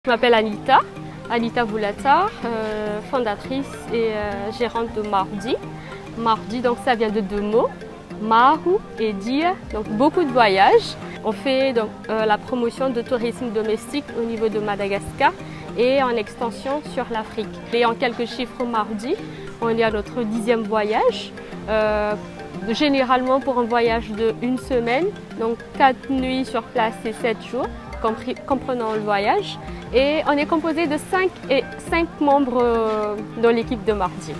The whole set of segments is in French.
Je m'appelle Anita Boulata, fondatrice et gérante de Mardi. Mardi, donc ça vient de deux mots, Maru et Dia, donc beaucoup de voyages. On fait donc la promotion de tourisme domestique au niveau de Madagascar et en extension sur l'Afrique. Et en quelques chiffres Mardi, on est à notre 10e voyage. Généralement pour un voyage de 1 semaine, donc 4 nuits sur place et 7 jours, comprenant le voyage. Et on est composé de 5 membres dans l'équipe de Mardi.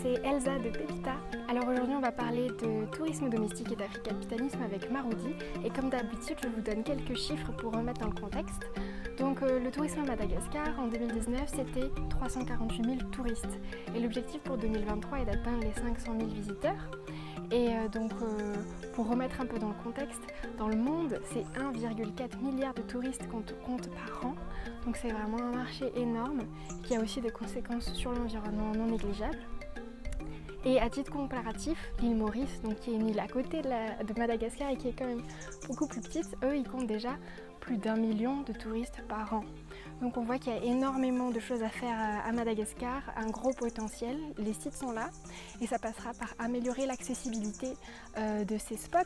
C'est Elsa de Pepita. Alors aujourd'hui on va parler de tourisme domestique et d'africapitalisme avec Marudi. Et comme d'habitude je vous donne quelques chiffres pour remettre dans le contexte. Donc le tourisme à Madagascar en 2019 c'était 348 000 touristes. Et l'objectif pour 2023 est d'atteindre les 500 000 visiteurs. Et pour remettre un peu dans le contexte, dans le monde c'est 1,4 milliard de touristes qu'on compte par an. Donc c'est vraiment un marché énorme qui a aussi des conséquences sur l'environnement non négligeables. Et à titre comparatif, l'île Maurice, donc qui est une île à côté de Madagascar et qui est quand même beaucoup plus petite, eux ils comptent déjà plus d'1 million de touristes par an. Donc on voit qu'il y a énormément de choses à faire à Madagascar, un gros potentiel, les sites sont là et ça passera par améliorer l'accessibilité de ces spots,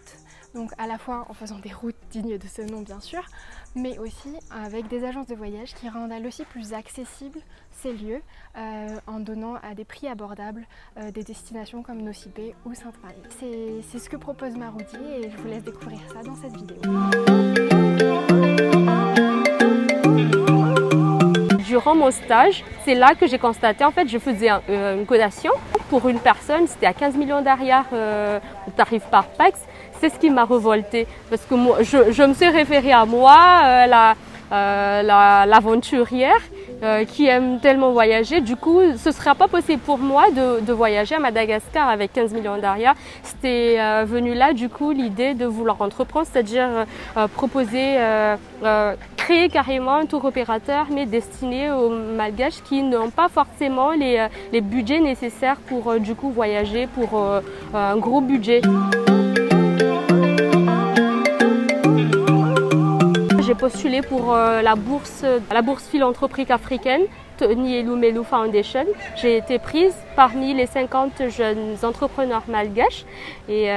donc à la fois en faisant des routes dignes de ce nom bien sûr, mais aussi avec des agences de voyage qui rendent elles aussi plus accessibles ces lieux en donnant à des prix abordables des destinations comme Nosy Be ou Sainte-Marie. C'est ce que propose Marudi et je vous laisse découvrir ça dans cette vidéo. Durant mon stage, c'est là que j'ai constaté, en fait, je faisais une cotation. Pour une personne, c'était à 15 millions d'ariars, tarif par pax. C'est ce qui m'a révoltée parce que moi, je me suis référée à moi, l'aventurière qui aime tellement voyager. Du coup, ce ne sera pas possible pour moi de voyager à Madagascar avec 15 millions d'ariars. C'était venu là, du coup, l'idée de vouloir entreprendre, c'est-à-dire proposer, créer carrément un tour opérateur, mais destiné aux Malgaches qui n'ont pas forcément les budgets nécessaires pour du coup voyager pour un gros budget. J'ai postulé pour la bourse philanthropique africaine, Tony Elumelu Foundation. J'ai été prise parmi les 50 jeunes entrepreneurs malgaches et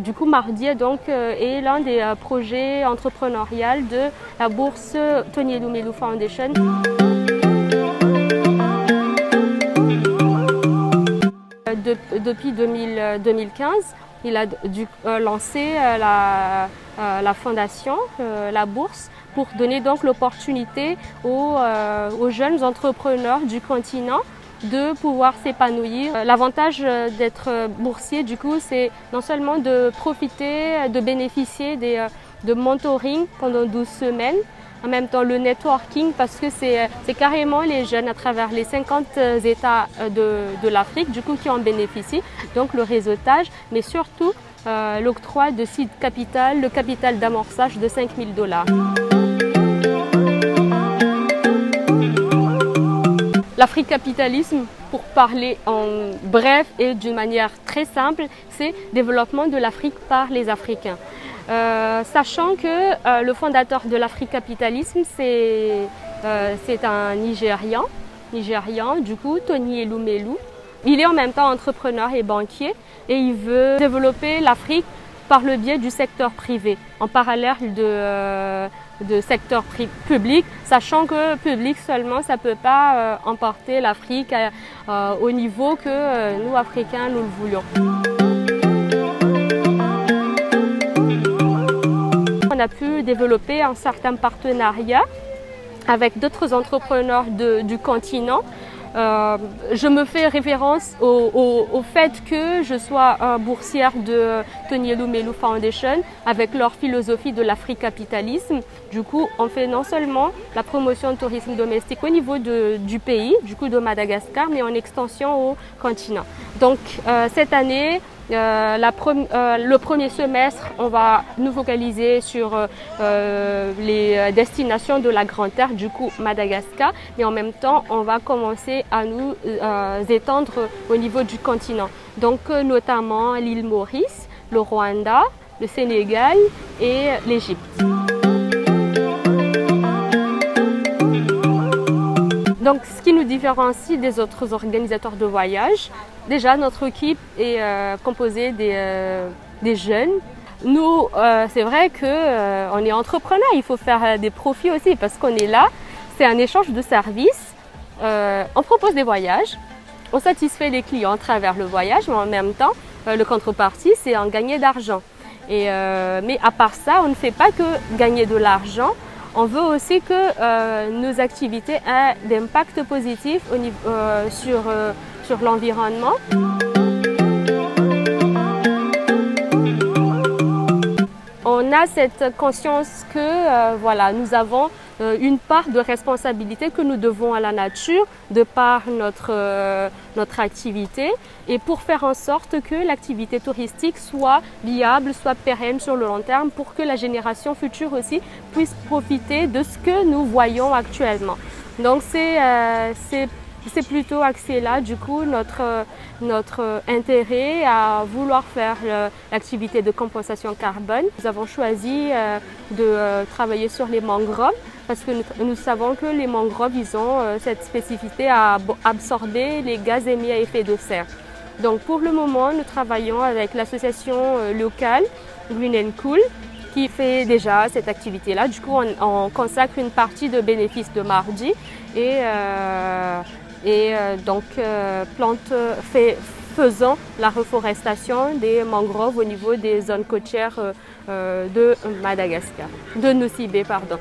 du coup Mardi est l'un des projets entrepreneuriaux de la bourse Tony Elumelu Foundation. Depuis 2015, il a lancé la fondation, la bourse, pour donner donc l'opportunité aux jeunes entrepreneurs du continent de pouvoir s'épanouir. L'avantage d'être boursier, du coup, c'est non seulement de profiter, de bénéficier de mentoring pendant 12 semaines, en même temps le networking parce que c'est carrément les jeunes à travers les 50 États de l'Afrique du coup qui en bénéficient, donc le réseautage, mais surtout l'octroi de seed capital, le capital d'amorçage de $5 000. L'africapitalisme, pour parler en bref et d'une manière très simple, c'est développement de l'Afrique par les Africains. Sachant que le fondateur de l'africapitalisme, c'est un Nigérian, du coup, Tony Elumelu. Il est en même temps entrepreneur et banquier et il veut développer l'Afrique par le biais du secteur privé, en parallèle de secteur public, sachant que public seulement, ça ne peut pas emporter l'Afrique au niveau que nous, Africains, nous le voulions. On a pu développer un certain partenariat avec d'autres entrepreneurs du continent je me fais référence au fait que je sois boursière de Tony Elumelu Foundation avec leur philosophie de l'africapitalisme. Du coup, on fait non seulement la promotion du tourisme domestique au niveau du pays, du coup de Madagascar, mais en extension au continent. Donc cette année, le premier semestre, on va nous focaliser sur les destinations de la Grande Terre, du coup Madagascar, mais en même temps, on va commencer à nous étendre au niveau du continent. Donc notamment l'île Maurice, le Rwanda, le Sénégal et l'Égypte. Donc, ce qui nous différencie des autres organisateurs de voyage, déjà notre équipe est composée des jeunes. Nous, c'est vrai qu'on est entrepreneurs, il faut faire des profits aussi parce qu'on est là, c'est un échange de services. On propose des voyages, on satisfait les clients à travers le voyage, mais en même temps, le contrepartie, c'est en gagner d'argent. Mais à part ça, on ne fait pas que gagner de l'argent. On veut aussi que nos activités aient d'impact positif sur l'environnement. On a cette conscience que voilà, nous avons une part de responsabilité que nous devons à la nature de par notre activité et pour faire en sorte que l'activité touristique soit viable, soit pérenne sur le long terme pour que la génération future aussi puisse profiter de ce que nous voyons actuellement. Donc c'est plutôt axé là, du coup, notre intérêt à vouloir faire l'activité de compensation carbone. Nous avons choisi de travailler sur les mangroves parce que nous savons que les mangroves, ils ont cette spécificité à absorber les gaz émis à effet de serre. Donc pour le moment, nous travaillons avec l'association locale Green and Cool qui fait déjà cette activité-là. Du coup, on consacre une partie de bénéfices de mardi et donc faisant la reforestation des mangroves au niveau des zones côtières de Madagascar, de Nosy Be, pardon.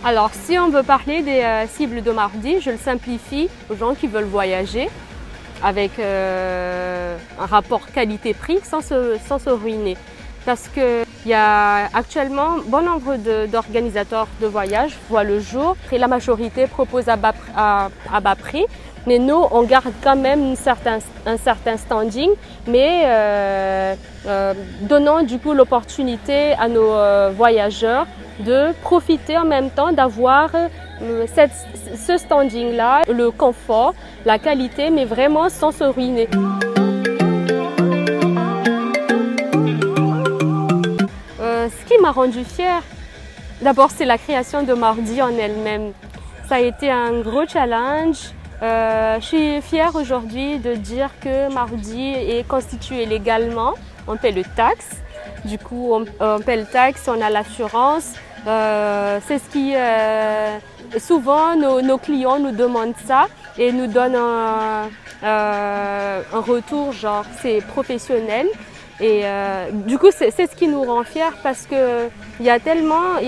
Alors, si on veut parler des cibles de mardi, je le simplifie aux gens qui veulent voyager avec un rapport qualité-prix sans se ruiner. Parce qu'il y a actuellement bon nombre d'organisateurs de voyages voient le jour et la majorité propose à bas prix. Mais nous, on garde quand même un certain standing, mais donnant du coup l'opportunité à nos voyageurs de profiter en même temps d'avoir ce standing-là, le confort, la qualité, mais vraiment sans se ruiner. Ce qui m'a rendue fière, d'abord c'est la création de Mardi en elle-même. Ça a été un gros challenge. Je suis fière aujourd'hui de dire que Mardi est constitué légalement. On paie le taxe. Du coup, on paie le taxe, on a l'assurance. C'est ce qui... souvent, nos clients nous demandent ça et nous donnent un retour, genre c'est professionnel. Et du coup, c'est ce qui nous rend fiers parce qu'il y a tellement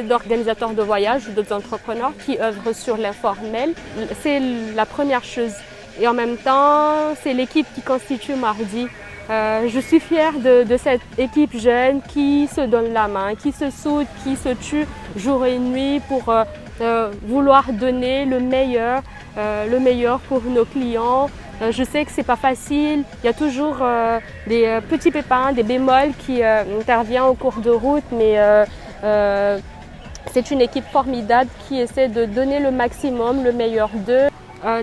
d'organisateurs de voyage ou d'autres entrepreneurs qui œuvrent sur l'informel. C'est la première chose. Et en même temps, c'est l'équipe qui constitue Mardi. Je suis fière de cette équipe jeune qui se donne la main, qui se soude, qui se tue jour et nuit pour vouloir donner le meilleur pour nos clients. Je sais que c'est pas facile, il y a toujours des petits pépins, des bémols qui interviennent au cours de route, mais c'est une équipe formidable qui essaie de donner le maximum, le meilleur d'eux.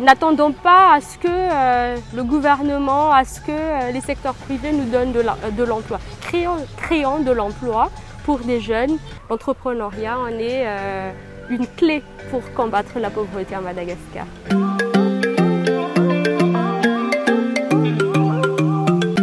N'attendons pas à ce que le gouvernement, à ce que les secteurs privés nous donnent de l'emploi. Créons de l'emploi pour des jeunes. L'entrepreneuriat en est une clé pour combattre la pauvreté à Madagascar.